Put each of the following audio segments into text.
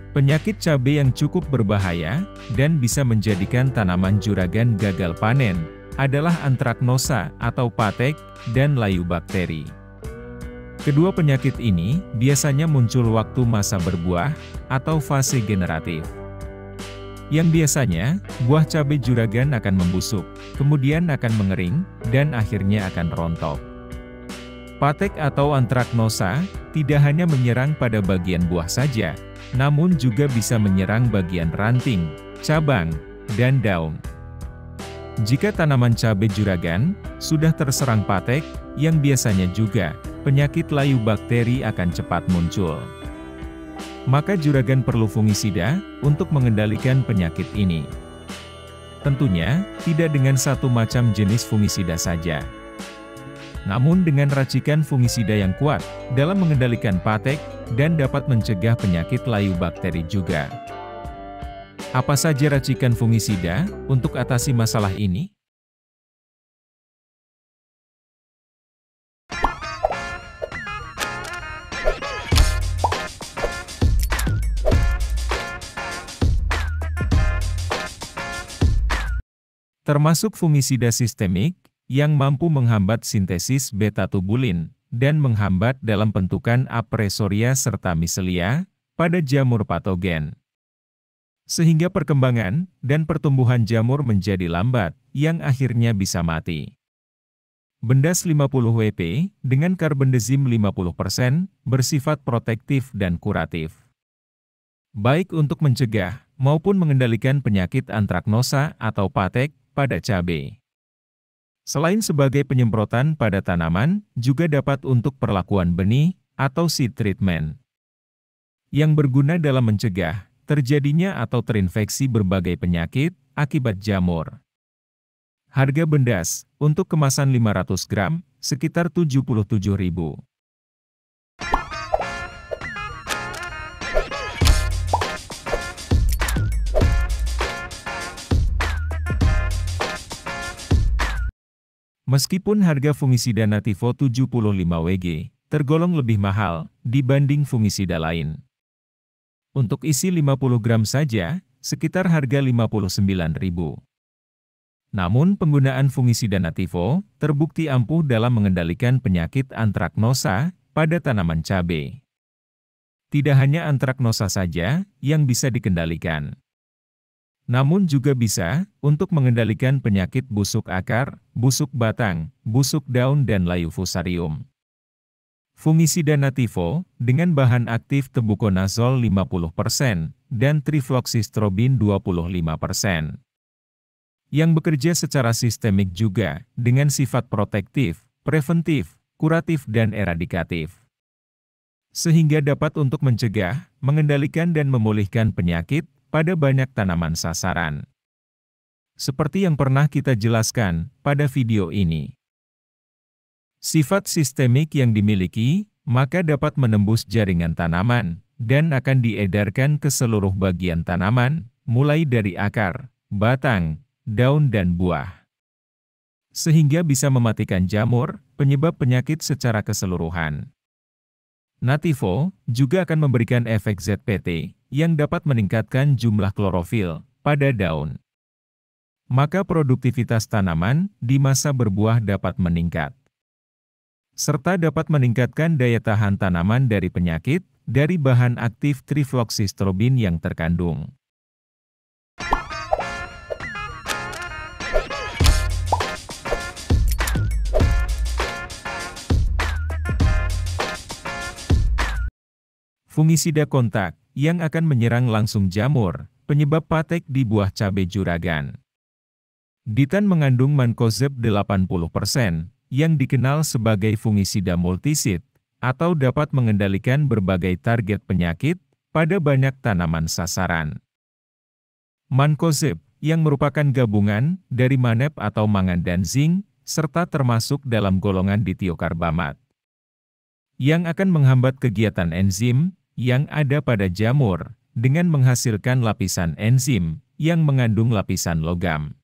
Penyakit cabai yang cukup berbahaya, dan bisa menjadikan tanaman juragan gagal panen, adalah antraknosa atau patek, dan layu bakteri. Kedua penyakit ini biasanya muncul waktu masa berbuah, atau fase generatif. Yang biasanya, buah cabai juragan akan membusuk, kemudian akan mengering, dan akhirnya akan rontok. Patek atau antraknosa tidak hanya menyerang pada bagian buah saja, namun juga bisa menyerang bagian ranting, cabang, dan daun. Jika tanaman cabai juragan sudah terserang patek, yang biasanya juga penyakit layu bakteri akan cepat muncul. Maka juragan perlu fungisida untuk mengendalikan penyakit ini. Tentunya, tidak dengan satu macam jenis fungisida saja, namun dengan racikan fungisida yang kuat dalam mengendalikan patek dan dapat mencegah penyakit layu bakteri juga. Apa saja racikan fungisida untuk atasi masalah ini? Termasuk fungisida sistemik, yang mampu menghambat sintesis beta-tubulin, dan menghambat dalam bentukan Apresoria serta Micelia, pada jamur patogen. Sehingga perkembangan, dan pertumbuhan jamur menjadi lambat, yang akhirnya bisa mati. Bendas 50 WP, dengan karbendazim 50%, bersifat protektif dan kuratif. Baik untuk mencegah, maupun mengendalikan penyakit antraknosa atau patek, pada cabai. Selain sebagai penyemprotan pada tanaman, juga dapat untuk perlakuan benih, atau seed treatment, yang berguna dalam mencegah terjadinya atau terinfeksi berbagai penyakit akibat jamur. Harga bendas, untuk kemasan 500 gram, sekitar Rp77.000. Meskipun harga fungisida Nativo 75 Wg tergolong lebih mahal dibanding fungisida lain. Untuk isi 50 gram saja, sekitar harga Rp59.000. Namun penggunaan fungisida Nativo terbukti ampuh dalam mengendalikan penyakit antraknosa pada tanaman cabai. Tidak hanya antraknosa saja yang bisa dikendalikan, namun juga bisa untuk mengendalikan penyakit busuk akar, busuk batang, busuk daun dan layu fusarium. Fungisida Nativo, dengan bahan aktif tebuconazole 50% dan trifloxystrobin 25%. Yang bekerja secara sistemik juga, dengan sifat protektif, preventif, kuratif dan eradikatif. Sehingga dapat untuk mencegah, mengendalikan dan memulihkan penyakit pada banyak tanaman sasaran. Seperti yang pernah kita jelaskan pada video ini. Sifat sistemik yang dimiliki, maka dapat menembus jaringan tanaman, dan akan diedarkan ke seluruh bagian tanaman, mulai dari akar, batang, daun dan buah. Sehingga bisa mematikan jamur, penyebab penyakit secara keseluruhan. Nativo juga akan memberikan efek ZPT, yang dapat meningkatkan jumlah klorofil pada daun. Maka produktivitas tanaman di masa berbuah dapat meningkat. Serta dapat meningkatkan daya tahan tanaman dari penyakit, dari bahan aktif trifloxystrobin yang terkandung. Fungisida kontak, yang akan menyerang langsung jamur, penyebab patek di buah cabai juragan. Ditan mengandung mancozeb 80%, yang dikenal sebagai fungisida multisit, atau dapat mengendalikan berbagai target penyakit pada banyak tanaman sasaran. Mancozeb, yang merupakan gabungan dari manep atau mangan dan zinc, serta termasuk dalam golongan ditiokarbamat, yang akan menghambat kegiatan enzim yang ada pada jamur, dengan menghasilkan lapisan enzim, yang mengandung lapisan logam.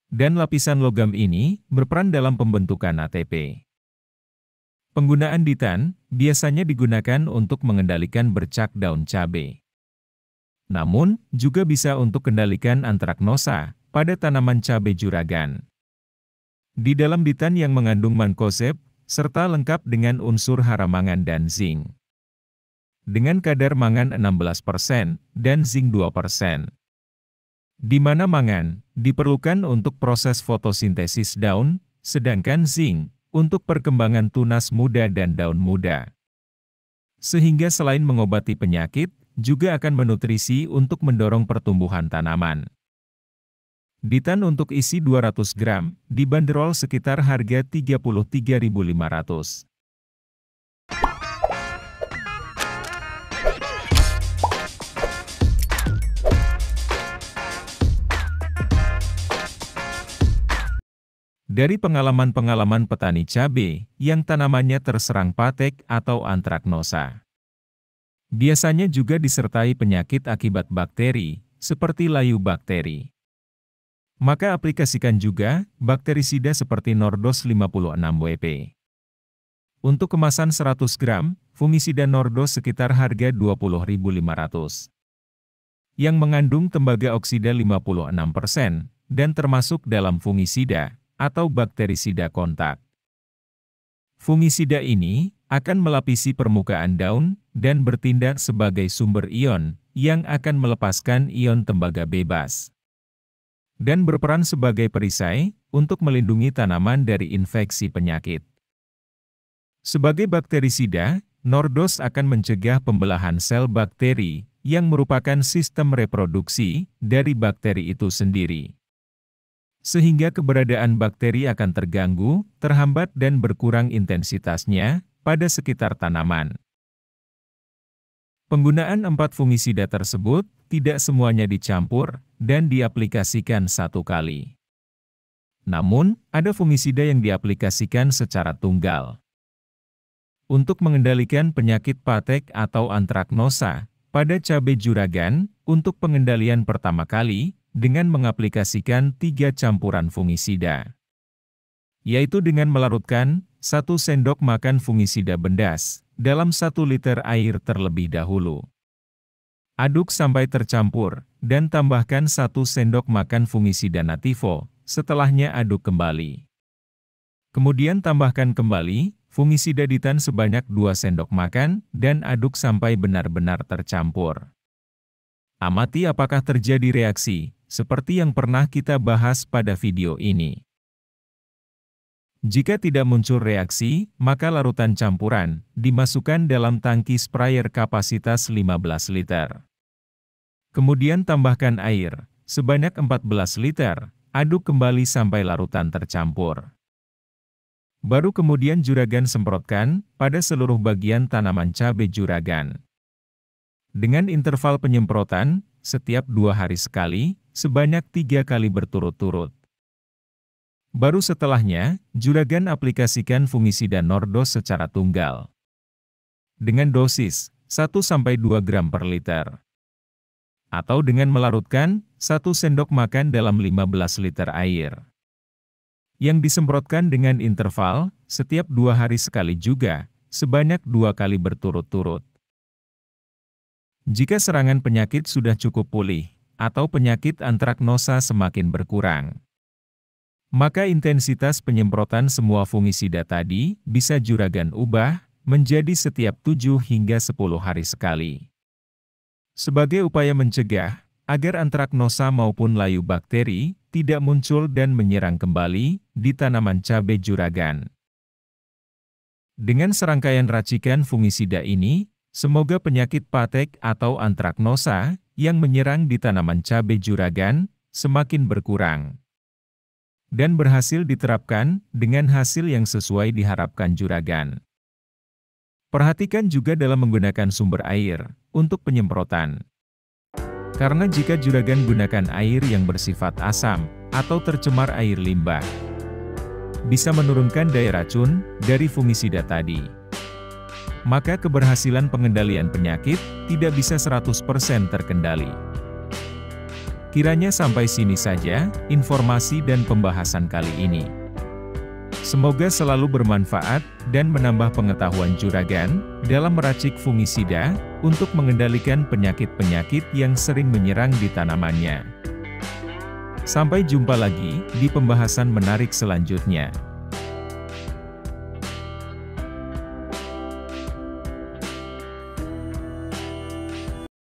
Dan lapisan logam ini, berperan dalam pembentukan ATP. Penggunaan ditan, biasanya digunakan untuk mengendalikan bercak daun cabai. Namun, juga bisa untuk kendalikan antraknosa pada tanaman cabai juragan. Di dalam ditan yang mengandung mancozeb, serta lengkap dengan unsur hara mangan dan zinc. Dengan kadar mangan 16% dan zinc 2%. Di mana mangan diperlukan untuk proses fotosintesis daun, sedangkan zinc untuk perkembangan tunas muda dan daun muda. Sehingga selain mengobati penyakit, juga akan menutrisi untuk mendorong pertumbuhan tanaman. Ditan untuk isi 200 gram, dibanderol sekitar harga Rp33.500. Dari pengalaman-pengalaman petani cabai yang tanamannya terserang patek atau antraknosa. Biasanya juga disertai penyakit akibat bakteri, seperti layu bakteri. Maka aplikasikan juga bakterisida seperti Nordos 56 WP. Untuk kemasan 100 gram, fungisida Nordos sekitar harga Rp20.500. Yang mengandung tembaga oksida 56% dan termasuk dalam fungisida atau bakterisida kontak. Fungisida ini akan melapisi permukaan daun dan bertindak sebagai sumber ion yang akan melepaskan ion tembaga bebas. Dan berperan sebagai perisai untuk melindungi tanaman dari infeksi penyakit. Sebagai bakterisida, Nordos akan mencegah pembelahan sel bakteri yang merupakan sistem reproduksi dari bakteri itu sendiri. Sehingga keberadaan bakteri akan terganggu, terhambat dan berkurang intensitasnya pada sekitar tanaman. Penggunaan 4 fungisida tersebut tidak semuanya dicampur dan diaplikasikan satu kali. Namun, ada fungisida yang diaplikasikan secara tunggal. Untuk mengendalikan penyakit patek atau antraknosa pada cabai juragan, untuk pengendalian pertama kali, dengan mengaplikasikan 3 campuran fungisida. Yaitu dengan melarutkan 1 sendok makan fungisida bendas dalam 1 liter air terlebih dahulu. Aduk sampai tercampur, dan tambahkan 1 sendok makan fungisida nativo, setelahnya aduk kembali. Kemudian tambahkan kembali fungisida ditan sebanyak 2 sendok makan, dan aduk sampai benar-benar tercampur. Amati apakah terjadi reaksi, seperti yang pernah kita bahas pada video ini. Jika tidak muncul reaksi, maka larutan campuran dimasukkan dalam tangki sprayer kapasitas 15 liter. Kemudian tambahkan air sebanyak 14 liter, aduk kembali sampai larutan tercampur. Baru kemudian juragan semprotkan pada seluruh bagian tanaman cabai juragan. Dengan interval penyemprotan, setiap 2 hari sekali, sebanyak 3 kali berturut-turut. Baru setelahnya, juragan aplikasikan fungisida Nordos secara tunggal. Dengan dosis 1-2 gram per liter. Atau dengan melarutkan 1 sendok makan dalam 15 liter air. Yang disemprotkan dengan interval, setiap 2 hari sekali juga, sebanyak 2 kali berturut-turut. Jika serangan penyakit sudah cukup pulih, atau penyakit antraknosa semakin berkurang, maka intensitas penyemprotan semua fungisida tadi bisa juragan ubah menjadi setiap 7 hingga 10 hari sekali. Sebagai upaya mencegah, agar antraknosa maupun layu bakteri tidak muncul dan menyerang kembali di tanaman cabai juragan. Dengan serangkaian racikan fungisida ini, semoga penyakit patek atau antraknosa yang menyerang di tanaman cabai juragan semakin berkurang. Dan berhasil diterapkan dengan hasil yang sesuai diharapkan juragan. Perhatikan juga dalam menggunakan sumber air untuk penyemprotan. Karena jika juragan gunakan air yang bersifat asam atau tercemar air limbah, bisa menurunkan daya racun dari fungisida tadi. Maka keberhasilan pengendalian penyakit tidak bisa 100% terkendali. Kiranya sampai sini saja informasi dan pembahasan kali ini. Semoga selalu bermanfaat dan menambah pengetahuan juragan dalam meracik fungisida untuk mengendalikan penyakit-penyakit yang sering menyerang di tanamannya. Sampai jumpa lagi di pembahasan menarik selanjutnya.